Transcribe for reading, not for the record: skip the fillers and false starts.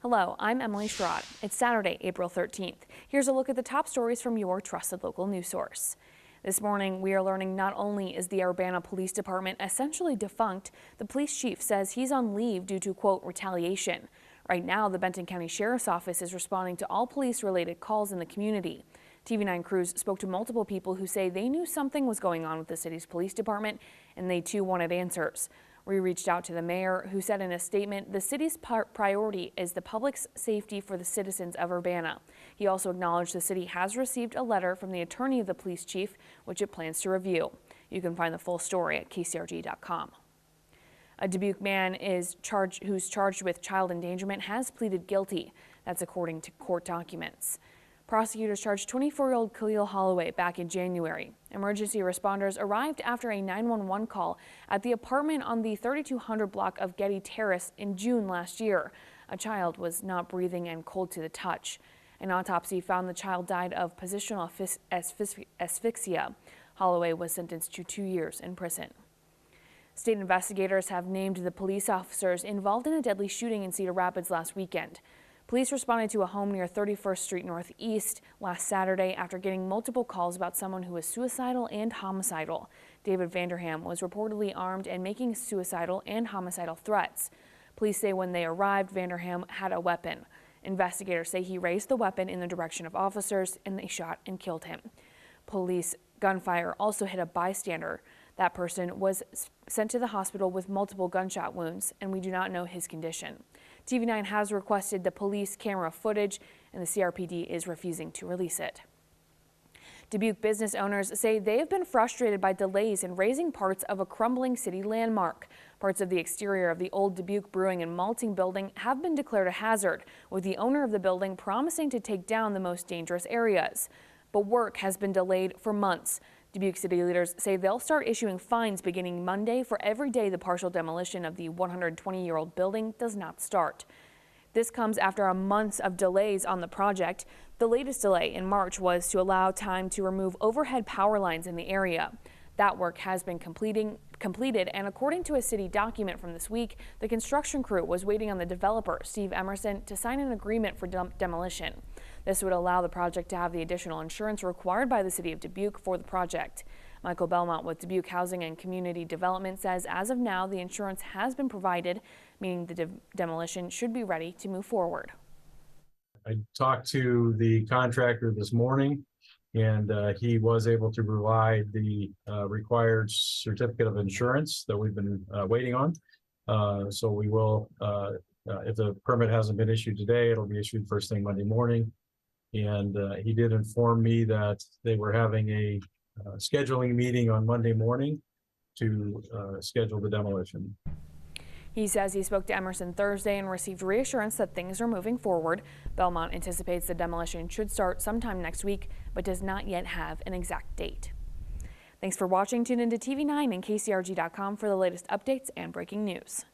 Hello, I'm Emily Sherrod. It's Saturday, April 13th. Here's a look at the top stories from your trusted local news source. This morning, we are learning not only is the Urbana Police Department essentially defunct, the police chief says he's on leave due to, quote, retaliation. Right now, the Benton County Sheriff's Office is responding to all police-related calls in the community. TV9 crews spoke to multiple people who say they knew something was going on with the city's police department, and they too wanted answers. We reached out to the mayor, who said in a statement the city's priority is the public's safety for the citizens of Urbana. He also acknowledged the city has received a letter from the attorney of the police chief, which it plans to review. You can find the full story at kcrg.com. A Dubuque man who's charged with child endangerment has pleaded guilty. That's according to court documents. Prosecutors charged 24-year-old Khalil Holloway back in January. Emergency responders arrived after a 911 call at the apartment on the 3200 block of Getty Terrace in June last year. A child was not breathing and cold to the touch. An autopsy found the child died of positional asphyxia. Holloway was sentenced to 2 years in prison. State investigators have named the police officers involved in a deadly shooting in Cedar Rapids last weekend. Police responded to a home near 31st Street Northeast last Saturday after getting multiple calls about someone who was suicidal and homicidal. David Vanderham was reportedly armed and making suicidal and homicidal threats. Police say when they arrived, Vanderham had a weapon. Investigators say he raised the weapon in the direction of officers and they shot and killed him. Police gunfire also hit a bystander. That person was sent to the hospital with multiple gunshot wounds, and we do not know his condition. TV9 has requested the police camera footage, and the CRPD is refusing to release it. Dubuque business owners say they have been frustrated by delays in raising parts of a crumbling city landmark. Parts of the exterior of the old Dubuque Brewing and Malting building have been declared a hazard, with the owner of the building promising to take down the most dangerous areas. But work has been delayed for months. Dubuque city leaders say they'll start issuing fines beginning Monday for every day the partial demolition of the 120-year-old building does not start. This comes after months of delays on the project. The latest delay in March was to allow time to remove overhead power lines in the area. That work has been completed, and according to a city document from this week, the construction crew was waiting on the developer, Steve Emerson, to sign an agreement for demolition. This would allow the project to have the additional insurance required by the city of Dubuque for the project. Michael Belmont with Dubuque Housing and Community Development says as of now, the insurance has been provided, meaning the demolition should be ready to move forward. I talked to the contractor this morning, and he was able to provide the required certificate of insurance that we've been waiting on. So we will, if the permit hasn't been issued today, it'll be issued first thing Monday morning. And he did inform me that they were having a scheduling meeting on Monday morning to schedule the demolition. He says he spoke to Emerson Thursday and received reassurance that things are moving forward. Belmont anticipates the demolition should start sometime next week, but does not yet have an exact date. Thanks for watching. Tune into TV9 and KCRG.com for the latest updates and breaking news.